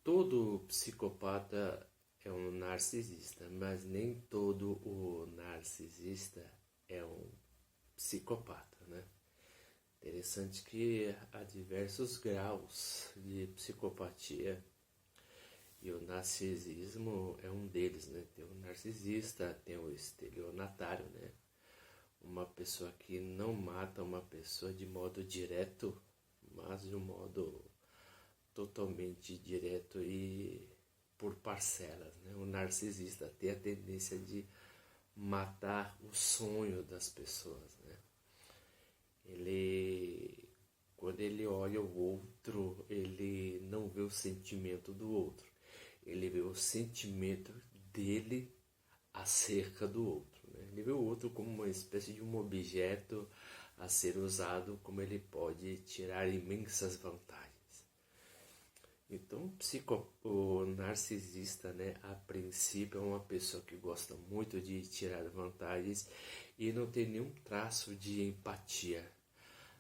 Todo psicopata é um narcisista, mas nem todo o narcisista é um psicopata, né? Interessante que há diversos graus de psicopatia e o narcisismo é um deles, né? Tem o narcisista, tem o estelionatário, né? Uma pessoa que não mata uma pessoa de modo direto, mas de um modo totalmente direto e por parcelas, né? O narcisista tem a tendência de matar o sonho das pessoas, né? Quando ele olha o outro, ele não vê o sentimento do outro, ele vê o sentimento dele acerca do outro, né? Ele vê o outro como uma espécie de um objeto a ser usado, como ele pode tirar imensas vantagens. Então, o narcisista, né, a princípio é uma pessoa que gosta muito de tirar vantagens e não tem nenhum traço de empatia.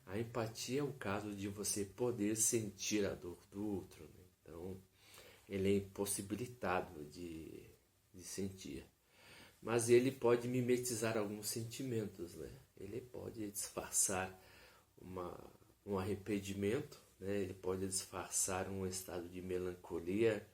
A empatia é o caso de você poder sentir a dor do outro, né? Então, ele é impossibilitado de sentir. Mas ele pode mimetizar alguns sentimentos, né? Ele pode disfarçar um arrependimento, né? Ele pode disfarçar um estado de melancolia,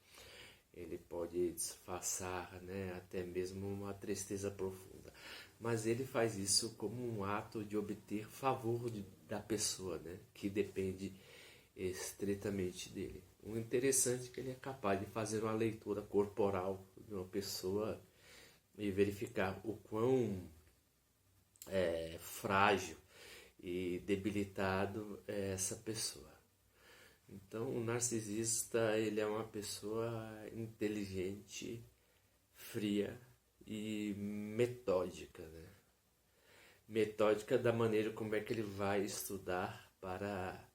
ele pode disfarçar, né, até mesmo uma tristeza profunda. Mas ele faz isso como um ato de obter favor da pessoa, né, que depende estritamente dele. O interessante é que ele é capaz de fazer uma leitura corporal de uma pessoa e verificar o quão frágil e debilitado é essa pessoa. Então, o narcisista, ele é uma pessoa inteligente, fria e metódica, né? Metódica da maneira como é que ele vai estudar para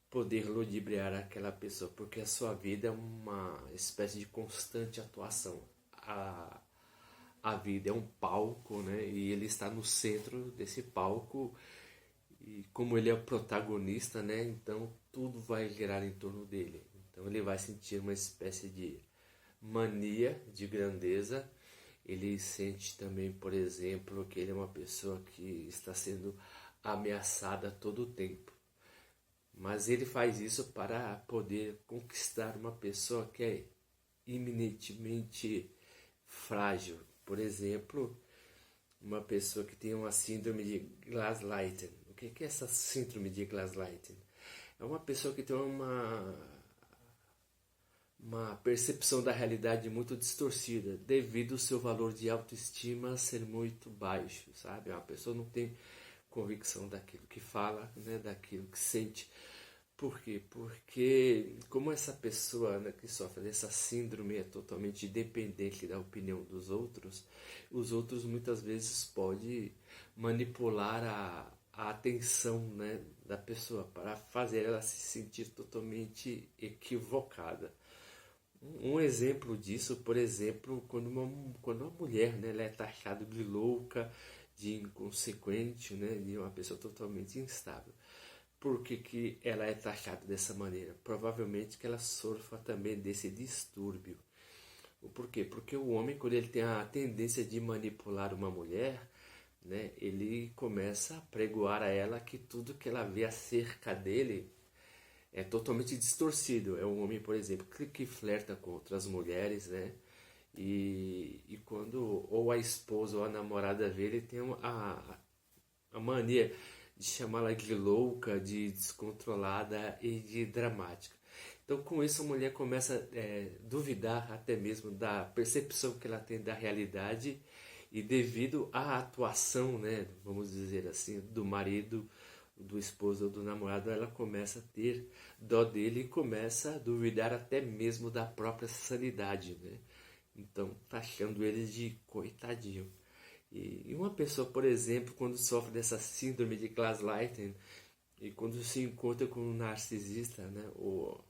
poder ludibriar aquela pessoa, porque a sua vida é uma espécie de constante atuação. A vida é um palco, né? E ele está no centro desse palco e como ele é o protagonista, né? Então tudo vai girar em torno dele. Então ele vai sentir uma espécie de mania de grandeza. Ele sente também, por exemplo, que ele é uma pessoa que está sendo ameaçada a todo o tempo. Mas ele faz isso para poder conquistar uma pessoa que é iminentemente frágil. Por exemplo, uma pessoa que tem uma síndrome de Gaslighting. O que é essa síndrome de Gaslighting? É uma pessoa que tem uma percepção da realidade muito distorcida, devido ao seu valor de autoestima ser muito baixo, sabe? Uma pessoa não tem convicção daquilo que fala, né? Daquilo que sente. Por quê? Porque como essa pessoa, né, que sofre dessa síndrome é totalmente dependente da opinião dos outros, os outros muitas vezes podem manipular a atenção, né, da pessoa para fazer ela se sentir totalmente equivocada. Um exemplo disso, por exemplo, quando uma mulher, né, ela é taxada de louca, de inconsequente, né, de uma pessoa totalmente instável. Por que ela é taxada dessa maneira? Provavelmente que ela sofra também desse distúrbio. Por quê? Porque o homem, quando ele tem a tendência de manipular uma mulher, né, ele começa a pregoar a ela que tudo que ela vê acerca dele é totalmente distorcido. É um homem, por exemplo, que flerta com outras mulheres, né? E quando ou a esposa ou a namorada vê, ele tem a mania de chamá-la de louca, de descontrolada e de dramática. Então, com isso, a mulher começa a duvidar até mesmo da percepção que ela tem da realidade e devido à atuação, né, vamos dizer assim, do marido, do esposo ou do namorado, ela começa a ter dó dele e começa a duvidar até mesmo da própria sanidade, né? Então, taxando ele de coitadinho. E uma pessoa, por exemplo, quando sofre dessa síndrome de Gaslighting e quando se encontra com um narcisista, né, o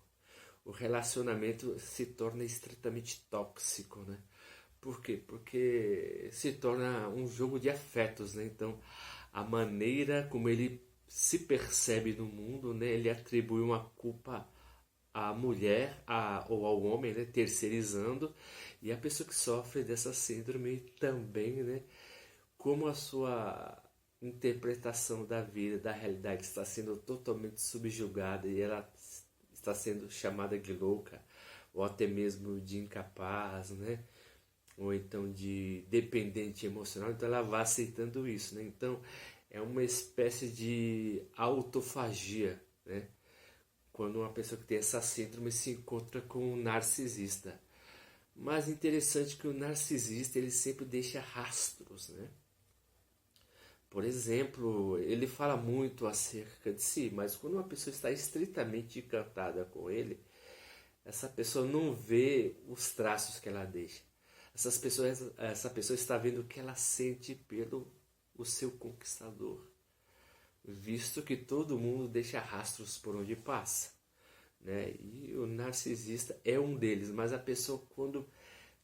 relacionamento se torna estritamente tóxico, né? Por quê? Porque se torna um jogo de afetos, né? Então, a maneira como ele se percebe no mundo, né, ele atribui uma culpa à mulher ou ao homem, né, terceirizando, e a pessoa que sofre dessa síndrome também, né, como a sua interpretação da vida, da realidade está sendo totalmente subjugada e ela está sendo chamada de louca ou até mesmo de incapaz, né? Ou então de dependente emocional, então ela vai aceitando isso, né? Então é uma espécie de autofagia, né? Quando uma pessoa que tem essa síndrome se encontra com um narcisista. Mas interessante que o narcisista ele sempre deixa rastros, né? Por exemplo, ele fala muito acerca de si, mas quando uma pessoa está estritamente encantada com ele, essa pessoa não vê os traços que ela deixa. Essa pessoa está vendo o que ela sente pelo o seu conquistador, visto que todo mundo deixa rastros por onde passa, né? E o narcisista é um deles, mas a pessoa quando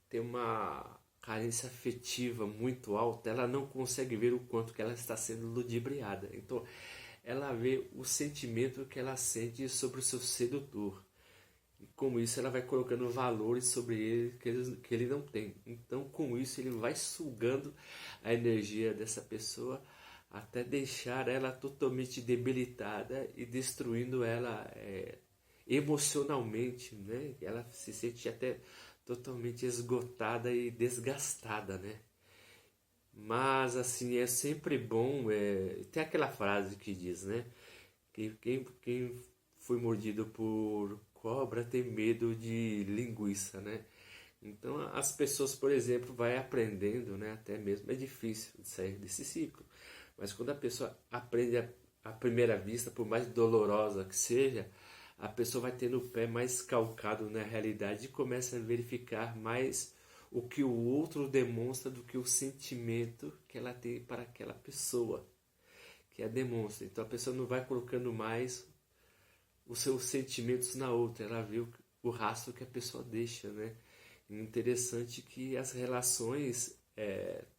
tem uma carência afetiva muito alta, ela não consegue ver o quanto que ela está sendo ludibriada. Então, ela vê o sentimento que ela sente sobre o seu sedutor. E com isso ela vai colocando valores sobre ele que ele não tem. Então, com isso, ele vai sugando a energia dessa pessoa até deixar ela totalmente debilitada e destruindo ela emocionalmente, né? Ela se sente até totalmente esgotada e desgastada, né? Mas assim é sempre bom. Tem aquela frase que diz, né? Quem foi mordido por cobra tem medo de linguiça, né? Então as pessoas, por exemplo, vai aprendendo, né? Até mesmo é difícil de sair desse ciclo. Mas quando a pessoa aprende à primeira vista, por mais dolorosa que seja, a pessoa vai tendo o pé mais calcado na realidade e começa a verificar mais o que o outro demonstra do que o sentimento que ela tem para aquela pessoa que a demonstra. Então a pessoa não vai colocando mais os seus sentimentos na outra, ela vê o rastro que a pessoa deixa, né? E interessante que as relações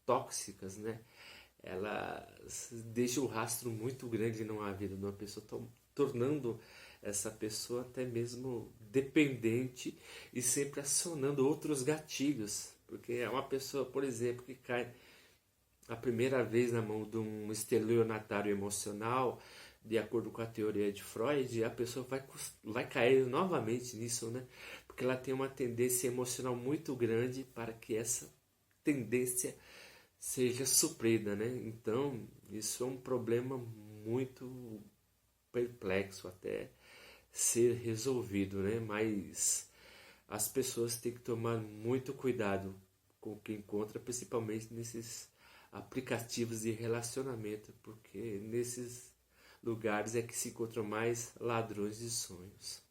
tóxicas, né? Elas deixam um rastro muito grande na vida de uma pessoa, tornando essa pessoa até mesmo dependente e sempre acionando outros gatilhos. Porque é uma pessoa, por exemplo, que cai a primeira vez na mão de um estelionatário emocional, de acordo com a teoria de Freud, a pessoa vai cair novamente nisso, né? Porque ela tem uma tendência emocional muito grande para que essa tendência seja suprida, né? Então, isso é um problema muito perplexo até ser resolvido, né? Mas as pessoas têm que tomar muito cuidado com o que encontra, principalmente nesses aplicativos de relacionamento, porque nesses lugares é que se encontram mais ladrões de sonhos.